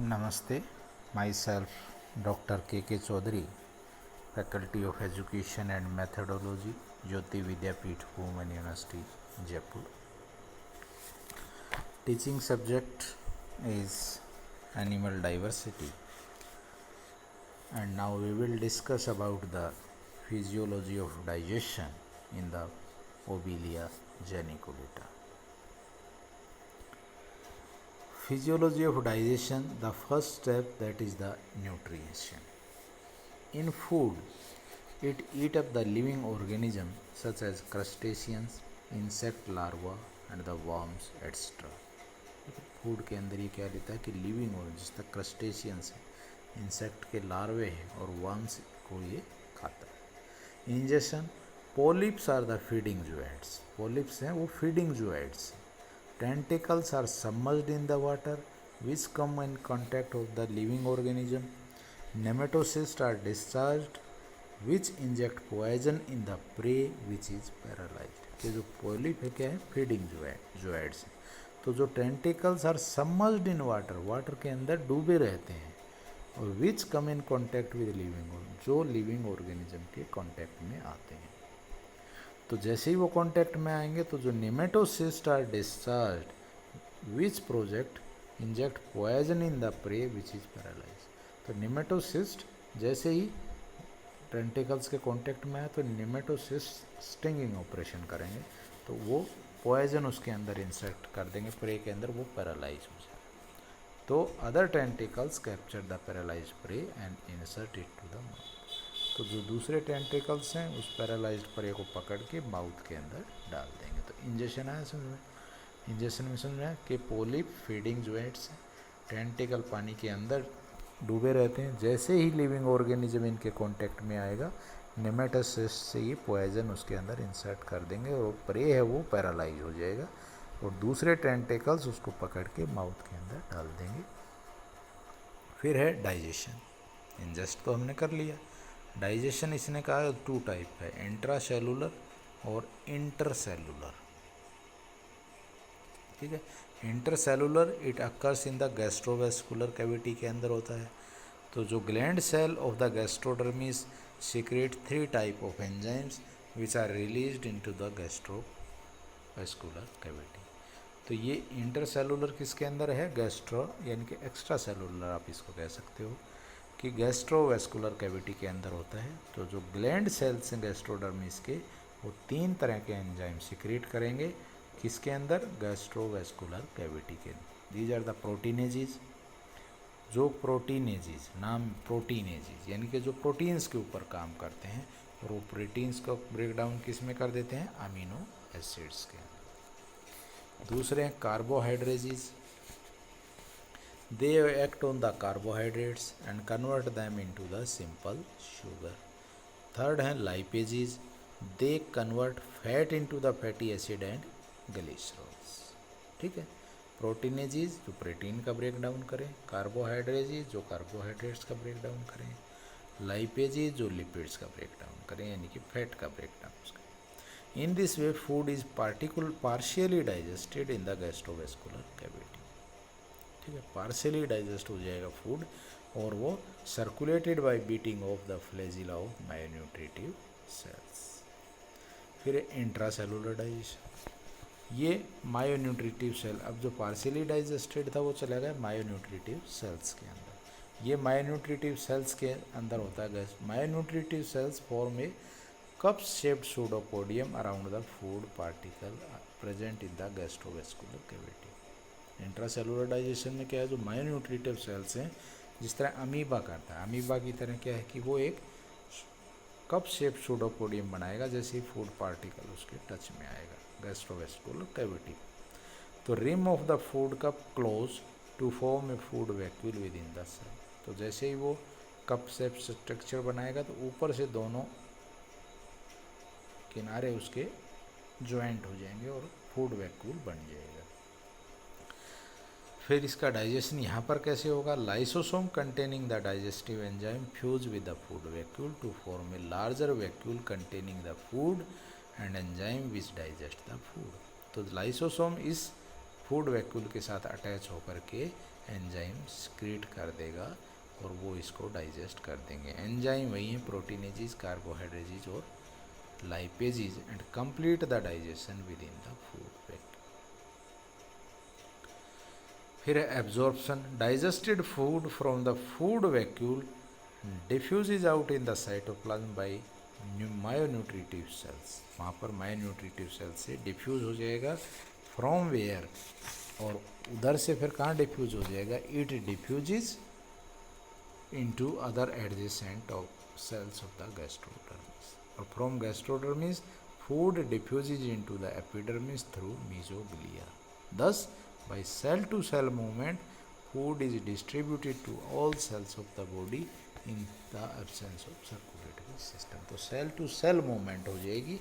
Namaste, myself Dr. K. Chaudhary, Faculty of Education and Methodology, Jyoti Vidyapeeth, Women University, Jaipur. Teaching subject is animal diversity, and now we will discuss about the physiology of digestion in the Obelia geniculata. Physiology of digestion, the first step, that is the nutrition. In food, it eat up the living organism such as crustaceans, insect larvae and the worms etc. Food के अंदर ये क्या लेता है कि living और जिस तक क्रस्टेशियंस है, इंसेक्ट के लार्वे हैं और वर्म्स को ये खाता है. Injection, polyps are the feeding zooids. Polyps हैं वो feeding zooids. Tentacles are submerged in the water which come in contact of the living organism. Nematocysts are discharged which inject poison in the prey which is paralyzed. कि जो polyp है क्या है, feeding जूएट्स है. तो जो tentacles are submerged in water, water के अंदर डूबे रहते हैं, और which come in contact with living, जो लिविंग ऑर्गेनिज्म के कॉन्टैक्ट में आते हैं. तो जैसे ही वो कॉन्टैक्ट में आएंगे तो जो nematocyst are discharge which project inject poison in the prey which is paralyse. तो नेमेटोसिस्ट जैसे ही टेंटिकल्स के कांटेक्ट में आए तो नेमेटोसिस्ट स्टिंगिंग ऑपरेशन करेंगे, तो वो पॉइजन उसके अंदर इंसर्ट कर देंगे प्रे के अंदर, वो पैरालाइज हो जाए. तो other tentacles capture the paralyse prey and insert it to the mouth. तो जो दूसरे टेंटिकल्स हैं उस पैरालाइज्ड प्रे को पकड़ के माउथ के अंदर डाल देंगे. तो इंजेक्शन आया समझ में. इंजेक्शन में समझ में कि पोलिप फीडिंग जूएट्स, टेंटिकल पानी के अंदर डूबे रहते हैं, जैसे ही लिविंग ऑर्गेनिज्म इनके कांटेक्ट में आएगा नेमेटोसिस्ट से ये पॉइजन उसके अंदर इंसर्ट कर देंगे और प्रे है वो पैरालाइज हो जाएगा, और दूसरे टेंटिकल्स उसको पकड़ के माउथ के अंदर डाल देंगे. फिर है डाइजेशन. इंजेस्ट तो हमने कर लिया. डाइजेशन इसने कहा 2 टाइप है, इंट्रा सेलुलर और इंटर सेलुलर. ठीक है. Inter cellular it occurs in the gastrovascular cavity के अंदर होता है. तो जो gland cell of the gastrodermis secrete 3 type of enzymes which are released into the gastrovascular cavity. तो ये इंटरसेलुलर किसके अंदर है, गैस्ट्रो यानी कि एक्स्ट्रा सेलुलर आप इसको कह सकते हो, कि गैस्ट्रोवेस्कुलर कैविटी के अंदर होता है. तो जो ग्लैंड सेल्स हैं गैस्ट्रोडर्मिस के, वो 3 तरह के एंजाइम सिक्रेट करेंगे किसके अंदर, गैस्ट्रोवेस्कुलर कैविटी के. These are the proteinases. जो प्रोटीनेजीज, नाम प्रोटीनेजीज यानी कि जो प्रोटीन्स के ऊपर काम करते हैं, और वो प्रोटीन्स का ब्रेक डाउन किस में कर देते हैं, अमीनो एसिड्स के. दूसरे हैं carbohydrases. They act on the carbohydrates and convert them into the simple sugar. Third हैं lipases. They convert fat into the fatty acid and glycerols. ठीक है. प्रोटीनेजीज जो प्रोटीन का ब्रेक डाउन करें, कार्बोहाइड्रेजीज जो कार्बोहाइड्रेट्स का ब्रेक डाउन करें, लाइपेजीज जो लिपिड्स का ब्रेक डाउन करें यानी कि फैट का ब्रेक डाउन करें. In this way food is partially digested in the gastrovascular cavity. ठीक है. पार्शियली डाइजेस्ट हो जाएगा फूड, और वो circulated by beating of the flagella of myonutritive cells. फिर इंट्रासेलुलर डाइजेशन. ये मायोन्यूट्रिटिव सेल, अब जो पार्शियली डाइजेस्टेड था वो चला गया मायोन्यूट्रिटिव सेल्स के अंदर. ये मायोन्यूट्रिटिव सेल्स के अंदर होता है. Myonutritive cells form a cup shaped pseudopodium around the food particle present in the gastrovascular cavity. Intracellular digestion में क्या है, जो मायोन्यूट्रिटिव सेल्स हैं, जिस तरह अमीबा करता है, अमीबा की तरह क्या है कि वो एक कप शेप्ड सूडोपोडियम बनाएगा जैसे ही फूड पार्टिकल उसके टच में आएगा गैस्ट्रोवेस्कुलर कैविटी. तो rim of the food cup close to form a food vacuole within the cell. तो जैसे ही वो कप शेप स्ट्रक्चर बनाएगा तो ऊपर से दोनों किनारे उसके ज्वाइंट हो जाएंगे और फूड वैक्यूल बन जाएगा. फिर इसका डाइजेशन यहाँ पर कैसे होगा, lysosome containing the digestive enzyme fuse with the food vacuole to form a larger vacuole containing the food and enzyme which digest the food. तो लाइसोसोम इस फूड वैक्यूल के साथ अटैच होकर के एंजाइम सिक्रीट कर देगा और वो इसको डाइजेस्ट कर देंगे। एंजाइम वही है प्रोटीनेजेस, कार्बोहाइड्रेजेस और lipases and complete the digestion within the food vacuole. फिर absorption, digested food from the food vacuole diffuses out in the cytoplasm by myonutritive cells. वहाँ पर मायोन्यूट्रिटिव सेल्स से डिफ्यूज हो जाएगा। फ्रॉम वेयर, और उधर से फिर कहाँ डिफ्यूज हो जाएगा, it diffuses into other adjacent of cells of the gastrodermis, और from gastrodermis food diffuses into the epidermis through mesoglea. Thus, by cell to cell movement, food is distributed to all cells of the body in the absence of circulatory system। तो cell to cell movement हो जाएगी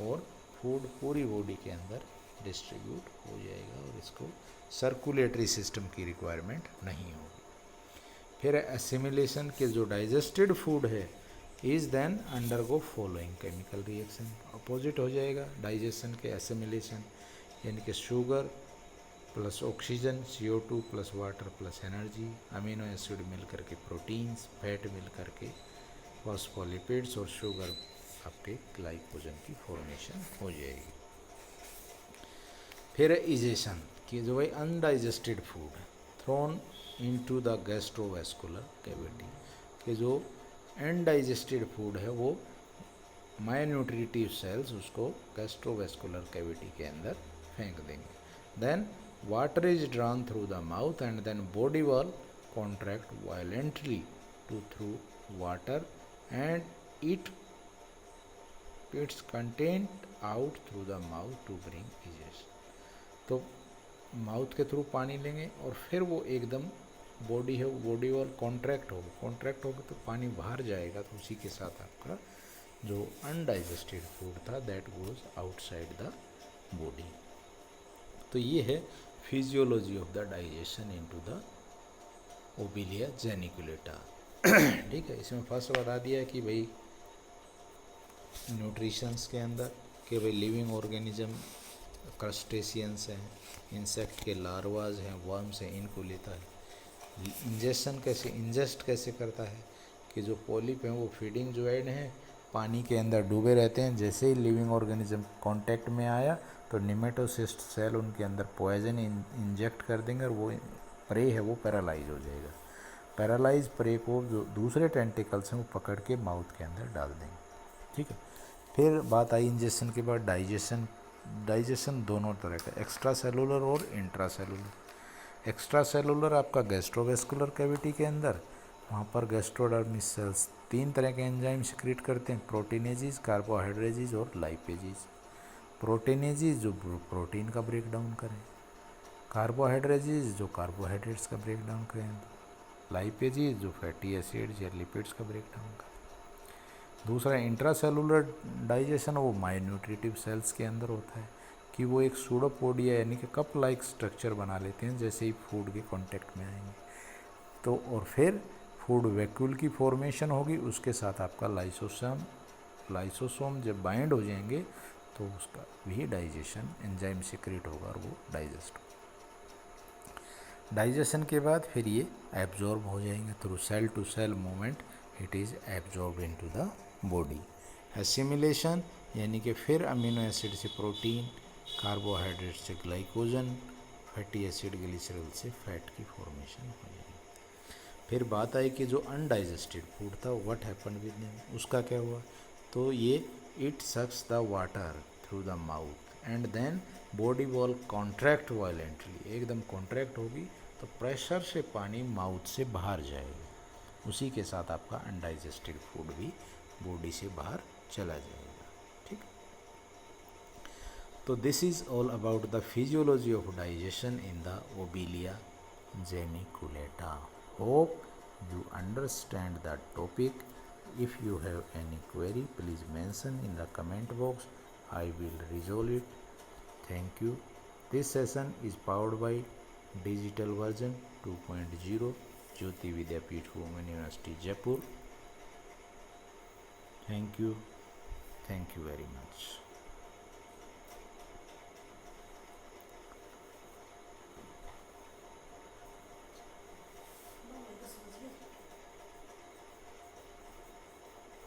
और food पूरी body के अंदर distribute हो जाएगा और इसको सर्कुलेटरी सिस्टम की रिक्वायरमेंट नहीं होगी। फिर एसिमिलेशन के जो डाइजेस्टेड फूड है is then undergo following chemical reaction. Opposite हो जाएगा डाइजेशन के एसिमिलेशन, यानी कि sugar plus oxygen, CO2 plus water plus energy, amino acid मिल करके प्रोटीन्स, फैट मिल करके फॉस्फोलिपिड्स और शुगर आपके ग्लाइकोजन की फॉर्मेशन हो जाएगी। फिर इजेशन कि जो भाई undigested food thrown into the gastrovascular cavity, कि जो अनडाइजेस्टेड फूड है वो मायोन्यूट्रिटिव सेल्स उसको गैस्ट्रोवेस्कुलर कैविटी के अंदर फेंक देंगे। Then water is drawn through the mouth and then body wall contract violently to through water and its content out through the mouth to bring digestion। तो mouth के through पानी लेंगे और फिर वो एकदम बॉडी है, बॉडी वॉल कॉन्ट्रैक्ट होगा तो पानी बाहर जाएगा, तो उसी के साथ आपका जो अनडाइजेस्टेड फूड था that goes outside the body. तो ये है physiology of the digestion into the Obelia geniculata. ठीक है, इसमें फर्स्ट बता दिया कि भाई न्यूट्रिशंस के अंदर कि भाई लिविंग ऑर्गेनिज्म क्रस्टेशियंस हैं, इंसेक्ट के लार्वाज हैं, वर्म्स हैं, इनको लेता है। इंजेस्ट कैसे करता है कि जो पॉलिप हैं वो फीडिंग ज्वाइड हैं, पानी के अंदर डूबे रहते हैं। जैसे ही लिविंग ऑर्गेनिज्म कांटेक्ट में आया तो निमेटोसिस्ट सेल उनके अंदर पॉइजन इंजेक्ट कर देंगे और वो प्रे है वो पैरालाइज हो जाएगा। पैरालाइज प्रे को जो दूसरे टेंटिकल्स हैं वो पकड़ के माउथ के अंदर डाल देंगे। ठीक है, फिर बात आई इंजेक्शन के बाद डाइजेशन दोनों तरह का, एक्स्ट्रा सेलुलर और इंट्रा सेलुलर। एक्स्ट्रा सेलुलर आपका गैस्ट्रोवेस्कुलर कैविटी के अंदर, वहाँ पर गैस्ट्रोडर्मिस सेल्स 3 तरह के एंजाइम सिक्रीट करते हैं, प्रोटीनेजेस, कार्बोहाइड्रेजेस और लाइपेजेस। प्रोटीनेजेस जो प्रोटीन का ब्रेक डाउन करें, कार्बोहाइड्रेजेस जो कार्बोहाइड्रेट्स का ब्रेक डाउन करें, लाइपेजेस जो फैटी एसिड्स या लिपिड्स का ब्रेक डाउन करें। दूसरा इंट्रासेलुलर डाइजेशन वो मायोन्यूट्रिटिव सेल्स के अंदर होता है कि वो एक सूडोपोडिया यानी कि कप लाइक स्ट्रक्चर बना लेते हैं जैसे ही फूड के कांटेक्ट में आएंगे। तो और फिर फूड वैक्यूल की फॉर्मेशन होगी, उसके साथ आपका लाइसोसोम जब बाइंड हो जाएंगे तो उसका भी डाइजेशन एंजाइम सिक्रेट होगा और वो डाइजेस्ट होगा। डाइजेशन के बाद फिर ये एब्जॉर्ब हो जाएंगे through cell to cell movement, it is absorb into the body. Assimilation यानी कि फिर अमीनो एसिड से प्रोटीन, कार्बोहाइड्रेट से ग्लाइकोजन, फैटी एसिड ग्लिसरॉल से फैट की फॉर्मेशन हो जाएगी। फिर बात आई कि जो अनडाइजेस्टेड फूड था व्हाट हैपेंड विद देम, उसका क्या हुआ, तो ये it sucks the water through the mouth and then body wall contract violently, एकदम कॉन्ट्रैक्ट होगी तो प्रेशर से पानी माउथ से बाहर जाएगा, उसी के साथ आपका अनडाइजेस्टेड फूड भी बॉडी से बाहर चला जाएगा। ठीक, तो this is all about the physiology of digestion in the Obelia geniculata. Hope you understand the topic. If you have any query, please mention in the comment box. I will resolve it. Thank you. This session is powered by Digital Version 2.0 Jyoti Vidyapeeth Women University Jaipur. Thank you very much.